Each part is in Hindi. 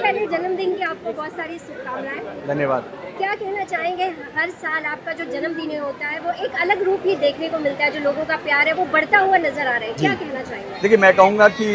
पहले जन्मदिन की आपको बहुत सारी शुभकामनाएं। धन्यवाद। क्या कहना चाहेंगे, हर साल आपका जो जन्मदिन होता है वो एक अलग रूप ही देखने को मिलता है, जो लोगों का प्यार है वो बढ़ता हुआ नजर आ रहा है, क्या कहना चाहेंगे? देखिए, मैं कहूँगा कि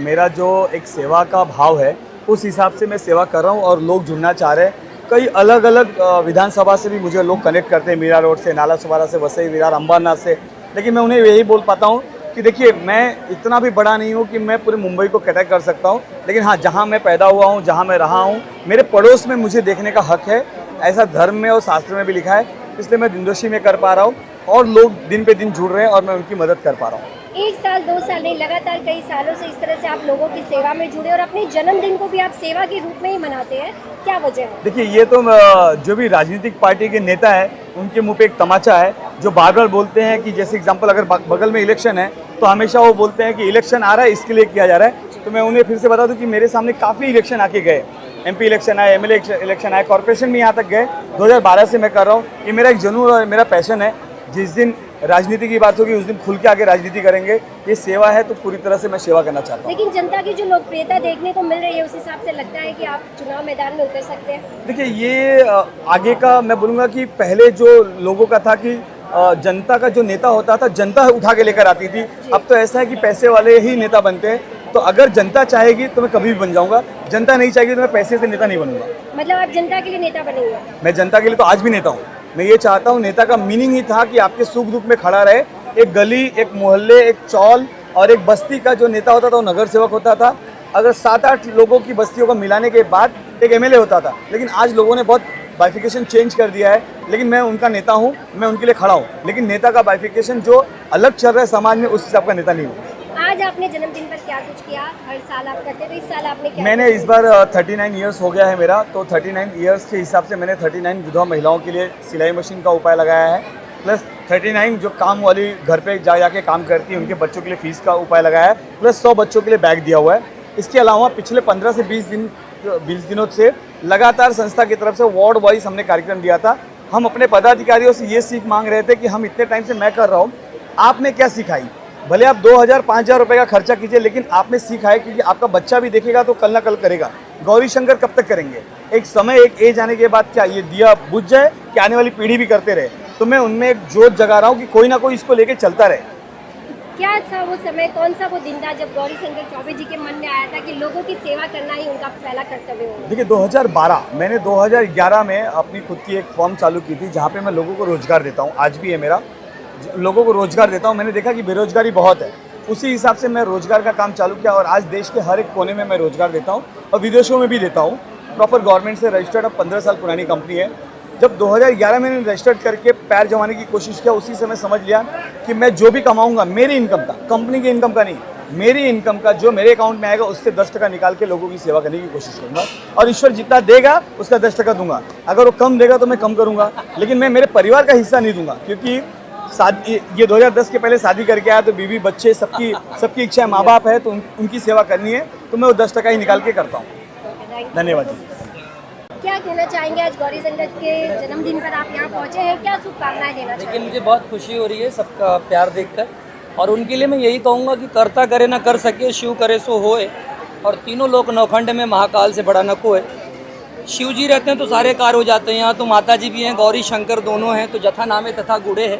मेरा जो एक सेवा का भाव है उस हिसाब से मैं सेवा कर रहा हूँ और लोग जुड़ना चाह रहे हैं। कई अलग अलग विधानसभा से भी मुझे लोग कनेक्ट करते हैं, मीरा रोड से, नाला सुबारा से, वसई विरार, अंबरनाथ से। लेकिन मैं उन्हें यही बोल पाता हूँ कि देखिए, मैं इतना भी बड़ा नहीं हूँ कि मैं पूरे मुंबई को कैटर कर सकता हूँ। लेकिन हाँ, जहाँ मैं पैदा हुआ हूँ, जहाँ मैं रहा हूँ, मेरे पड़ोस में मुझे देखने का हक है। ऐसा धर्म में और शास्त्र में भी लिखा है, इसलिए मैं दिनदोषी में कर पा रहा हूँ और लोग दिन पे दिन जुड़ रहे हैं और मैं उनकी मदद कर पा रहा हूँ। 1 साल 2 साल नहीं, लगातार कई सालों से इस तरह से आप लोगों की सेवा में जुड़े और अपने जन्मदिन को भी आप सेवा के रूप में ही मनाते हैं, क्या वजह है? देखिए, ये तो जो भी राजनीतिक पार्टी के नेता है उनके मुंह पे एक तमाचा है, जो बार बार बोलते हैं कि जैसे एग्जांपल अगर बगल में इलेक्शन है तो हमेशा वो बोलते हैं कि इलेक्शन आ रहा है इसके लिए किया जा रहा है। तो मैं उन्हें फिर से बता दूं कि मेरे सामने काफ़ी इलेक्शन आके गए, MP इलेक्शन आए, MLA इलेक्शन आए, कॉर्पोरेशन में यहाँ तक गए। 2012 से मैं कर रहा हूँ, ये मेरा एक जुनून और मेरा पैशन है। जिस दिन राजनीति की बात होगी उस दिन खुल के आगे राजनीति करेंगे। ये सेवा है तो पूरी तरह से मैं सेवा करना चाहता हूँ। लेकिन जनता की जो लोकप्रियता देखने को मिल रही है उस हिसाब से लगता है कि आप चुनाव मैदान में उतर सकते हैं। देखिए, ये आगे का मैं बोलूँगा कि पहले जो लोगों का था कि जनता का जो नेता होता था जनता उठा के लेकर आती थी। अब तो ऐसा है कि पैसे वाले ही नेता बनते हैं। तो अगर जनता चाहेगी तो मैं कभी भी बन जाऊँगा, जनता नहीं चाहेगी तो मैं पैसे से नेता नहीं बनूंगा। मतलब आप जनता के लिए नेता बनेंगे? मैं जनता के लिए तो आज भी नेता हूँ। मैं ये चाहता हूँ, नेता का मीनिंग ही था कि आपके सुख दुख में खड़ा रहे। एक गली, एक मोहल्ले, एक चौल और एक बस्ती का जो नेता होता था वो नगर सेवक होता था। अगर 7-8 लोगों की बस्तियों को मिलाने के बाद एक MLA होता था। लेकिन आज लोगों ने बहुत बाइफिकेशन चेंज कर दिया है। लेकिन मैं उनका नेता हूँ, मैं उनके लिए खड़ा हूँ। लेकिन नेता का बाइफिकेशन जो अलग चल रहा है समाज में, उस हिसाब का नेता नहीं हूँ। आज आपने जन्मदिन पर क्या कुछ किया? हर साल आप करते तो इस साल आपने क्या? मैंने इस बार 39 ईयर्स हो गया है मेरा, तो 39 ईयर्स के हिसाब से मैंने 39 विधवा महिलाओं के लिए सिलाई मशीन का उपाय लगाया है। प्लस 39 जो काम वाली घर पे जा जाके काम करती है उनके बच्चों के लिए फ़ीस का उपाय लगाया है। प्लस 100 बच्चों के लिए बैग दिया हुआ है। इसके अलावा पिछले 15 से 20 दिनों से लगातार संस्था की तरफ से वार्ड वाइज हमने कार्यक्रम दिया था। हम अपने पदाधिकारियों से ये सीख मांग रहे थे कि हम इतने टाइम से मैं कर रहा हूँ, आपने क्या सिखाई? भले आप 2000-5000 रुपये का खर्चा कीजिए, लेकिन आपने सीखा है क्योंकि आपका बच्चा भी देखेगा तो कल ना कल करेगा। गौरी शंकर कब तक करेंगे? एक समय, एक एज आने के बाद क्या ये दिया बुझ जाए कि आने वाली पीढ़ी भी करते रहे? तो मैं उनमें एक जोत जगा रहा हूँ कि कोई ना कोई इसको लेके चलता रहे। क्या था वो समय, कौन सा वो दिन था जब गौरी शंकर चौबे जी के मन में आया था कि लोगों की सेवा करना ही उनका पहला कर्तव्य हो? देखिए, 2012 मैंने 2011 में अपनी खुद की एक फॉर्म चालू की थी जहाँ पे मैं लोगों को रोजगार देता हूँ। आज भी है मेरा, लोगों को रोजगार देता हूँ। मैंने देखा कि बेरोजगारी बहुत है, उसी हिसाब से मैं रोजगार का काम चालू किया और आज देश के हर एक कोने में मैं रोजगार देता हूँ और विदेशों में भी देता हूँ। प्रॉपर गवर्नमेंट से रजिस्टर्ड, अब 15 साल पुरानी कंपनी है। जब 2011 में मैंने रजिस्टर्ड करके पैर जमाने की कोशिश किया, उसी समय समझ लिया कि मैं जो भी कमाऊंगा मेरी इनकम का, कंपनी की इनकम का नहीं, मेरी इनकम का जो मेरे अकाउंट में आएगा उससे 10% निकाल के लोगों की सेवा करने की कोशिश करूंगा। और ईश्वर जितना देगा उसका 10% दूंगा। अगर वो कम देगा तो मैं कम करूंगा, लेकिन मैं मेरे परिवार का हिस्सा नहीं दूंगा। क्योंकि ये 2010 के पहले शादी करके आया तो बीवी बच्चे सबकी इच्छा है, माँ बाप है तो उनकी सेवा करनी है, तो मैं वो 10% ही निकाल के करता हूँ। धन्यवाद जी। क्या कहना चाहेंगे, आज गौरी शंकर के जन्मदिन पर आप यहाँ पहुँचे हैं, क्या शुभकामनाएं देना चाहेंगे? लेकिन मुझे बहुत खुशी हो रही है सबका प्यार देखकर, और उनके लिए मैं यही कहूँगा कि करता करे ना कर सके, शिव करे सो होए, और तीनों लोक नौखंड में महाकाल से बड़ा न कोय। शिव जी रहते हैं तो सारे कार्य हो जाते हैं। यहाँ तो माता जी भी हैं, गौरी शंकर दोनों हैं, तो जथा नामे तथा गुड़े है।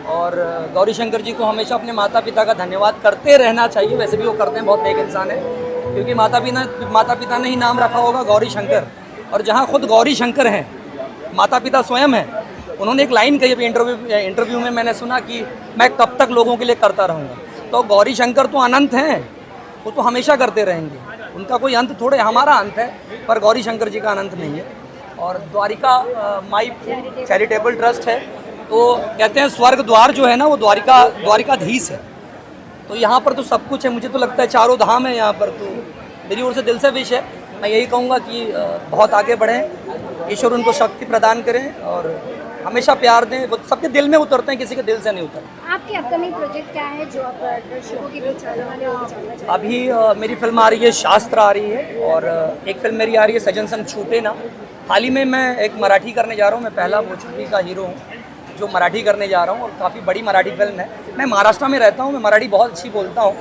और गौरी शंकर जी को हमेशा अपने माता पिता का धन्यवाद करते रहना चाहिए। वैसे भी वो करते हैं, बहुत नेक इंसान है, क्योंकि माता पिता ने ही नाम रखा होगा गौरी शंकर। और जहाँ खुद गौरी शंकर हैं, माता पिता स्वयं हैं, उन्होंने एक लाइन कही अभी इंटरव्यू में मैंने सुना कि मैं कब तक लोगों के लिए करता रहूँगा। तो गौरी शंकर तो अनंत हैं, वो तो हमेशा करते रहेंगे, उनका कोई अंत थोड़े, हमारा अंत है पर गौरी शंकर जी का अनंत नहीं है। और द्वारिका माई चैरिटेबल ट्रस्ट है, तो कहते हैं स्वर्ग द्वार जो है ना वो द्वारिकाधीश है। तो यहाँ पर तो सब कुछ है, मुझे तो लगता है चारों धाम है यहाँ पर। तो मेरी ओर से दिल से विश है, मैं यही कहूँगा कि बहुत आगे बढ़ें, ईश्वर उनको शक्ति प्रदान करें और हमेशा प्यार दें। वो सबके दिल में उतरते हैं, किसी के दिल से नहीं उतरते। आपके अपकमिंग प्रोजेक्ट क्या है जो आप दर्शकों के बीच आने वाले हो जानना चाहेंगे? अभी मेरी फिल्म आ रही है शास्त्र आ रही है, और एक फिल्म मेरी आ रही है सजन संग छूटे ना। हाल ही में मैं एक मराठी करने जा रहा हूँ, मैं पहला भोजपुरी का हीरो हूँ जो मराठी करने जा रहा हूँ, और काफ़ी बड़ी मराठी फिल्म है। मैं महाराष्ट्र में रहता हूँ, मैं मराठी बहुत अच्छी बोलता हूँ,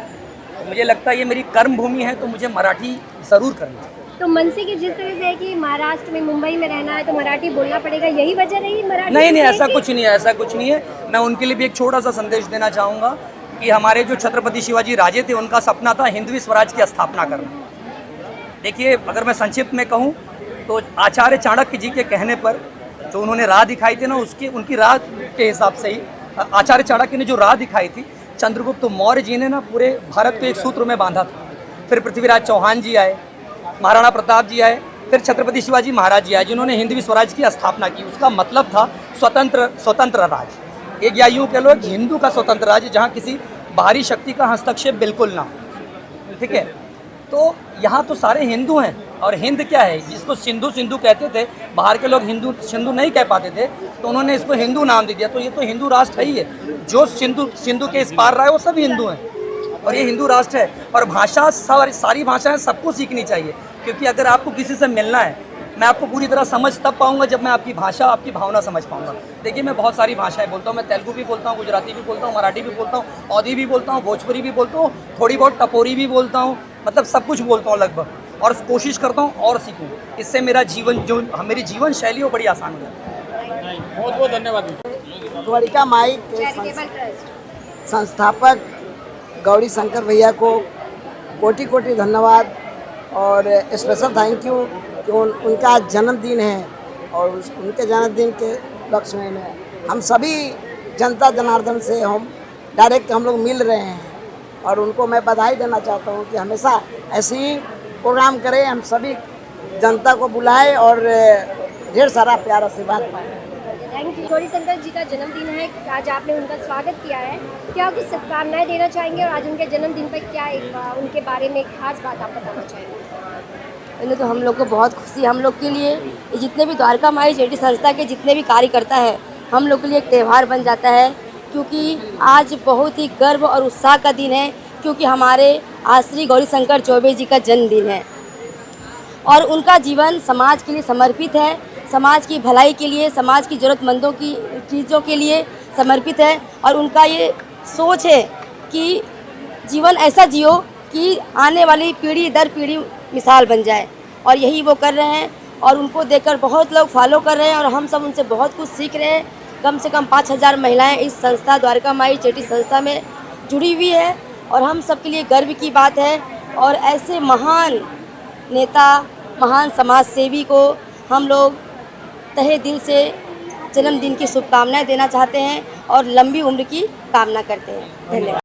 तो मुझे लगता है ये मेरी कर्म भूमि है, तो मुझे मराठी ज़रूर करनी चाहिए। तो मनसे की जिस तरह से है कि महाराष्ट्र में, मुंबई में रहना है तो मराठी बोलना पड़ेगा, यही वजह रही मराठी? नहीं नहीं, ऐसा कुछ नहीं है, ऐसा कुछ नहीं है। मैं उनके लिए भी एक छोटा सा संदेश देना चाहूँगा कि हमारे जो छत्रपति शिवाजी राजे थे, उनका सपना था हिंदवी स्वराज की स्थापना करना। देखिए, अगर मैं संक्षिप्त में कहूँ तो आचार्य चाणक्य जी के कहने पर जो उन्होंने राह दिखाई थी ना, उनकी राह के हिसाब से ही आचार्य चाणक्य ने जो राह दिखाई थी, चंद्रगुप्त मौर्य जी ने ना पूरे भारत को एक सूत्र में बांधा था। फिर पृथ्वीराज चौहान जी आए, महाराणा प्रताप जी आए, फिर छत्रपति शिवाजी महाराज जी आए, जिन्होंने हिंदवी स्वराज की स्थापना की। उसका मतलब था स्वतंत्र राज्य, एक या यूँ कह लो एक हिंदू का स्वतंत्र राज्य, जहाँ किसी बाहरी शक्ति का हस्तक्षेप बिल्कुल ना हो। ठीक है, तो यहाँ तो सारे हिंदू हैं। और हिंद क्या है, जिसको सिंधु सिंधु कहते थे, बाहर के लोग हिंदू सिंधु नहीं कह पाते थे, तो उन्होंने इसको हिंदू नाम दे दिया। तो ये तो हिंदू राष्ट्र है ही है। जो सिंधु के इस पार रहा है वो सब हिंदू हैं, और ये हिंदू राष्ट्र है। और भाषा, सारी भाषाएं सबको सीखनी चाहिए, क्योंकि अगर आपको किसी से मिलना है, मैं आपको पूरी तरह समझ तब पाऊंगा जब मैं आपकी भाषा, आपकी भावना समझ पाऊंगा। देखिए, मैं बहुत सारी भाषाएं बोलता हूँ। मैं तेलुगु भी बोलता हूँ, गुजराती भी बोलता हूँ, मराठी भी बोलता हूँ, अवधी भी बोलता हूँ, भोजपुरी भी बोलता हूँ, थोड़ी बहुत टपोरी भी बोलता हूँ, मतलब सब कुछ बोलता हूँ लगभग, और कोशिश करता हूँ और सीखूँ। इससे मेरा जीवन, जो मेरी जीवन शैली हो, बड़ी आसान हो जाती है। बहुत बहुत धन्यवाद। द्वारिका माई के चैरिटेबल ट्रस्ट संस्थापक गौरी शंकर भैया को कोटि कोटि धन्यवाद और स्पेशल थैंक यू कि उनका जन्मदिन है, और उनके जन्मदिन के लक्ष्य में हम सभी जनता जनार्दन से हम डायरेक्ट हम लोग मिल रहे हैं, और उनको मैं बधाई देना चाहता हूँ कि हमेशा ऐसे ही प्रोग्राम करें, हम सभी जनता को बुलाएं और ढेर सारा प्यार आशीर्वाद पाएं। Thank you. गौरी शंकर जी का जन्मदिन है, आज आपने उनका स्वागत किया है, क्या कुछ शुभकामनाएं देना चाहेंगे, और आज उनके जन्मदिन पर क्या एक उनके बारे में खास बात आप बताना चाहेंगे? पहले तो हम लोग को बहुत खुशी, हम लोग के लिए ये जितने भी द्वारका माई चैरिटी संस्था के जितने भी कार्यकर्ता हैं, हम लोग के लिए एक त्यौहार बन जाता है, क्योंकि आज बहुत ही गर्व और उत्साह का दिन है, क्योंकि हमारे आश्री गौरी शंकर चौबे जी का जन्मदिन है, और उनका जीवन समाज के लिए समर्पित है, समाज की भलाई के लिए, समाज की ज़रूरतमंदों की चीज़ों के लिए समर्पित है। और उनका ये सोच है कि जीवन ऐसा जियो कि आने वाली पीढ़ी दर पीढ़ी मिसाल बन जाए, और यही वो कर रहे हैं। और उनको देखकर बहुत लोग फॉलो कर रहे हैं, और हम सब उनसे बहुत कुछ सीख रहे हैं। कम से कम 5000 महिलाएं इस संस्था द्वारका माई चैरिटी संस्था में जुड़ी हुई है, और हम सब के लिए गर्व की बात है। और ऐसे महान नेता, महान समाज सेवी को हम लोग तहे दिल से जन्मदिन की शुभकामनाएं देना चाहते हैं, और लंबी उम्र की कामना करते हैं। धन्यवाद।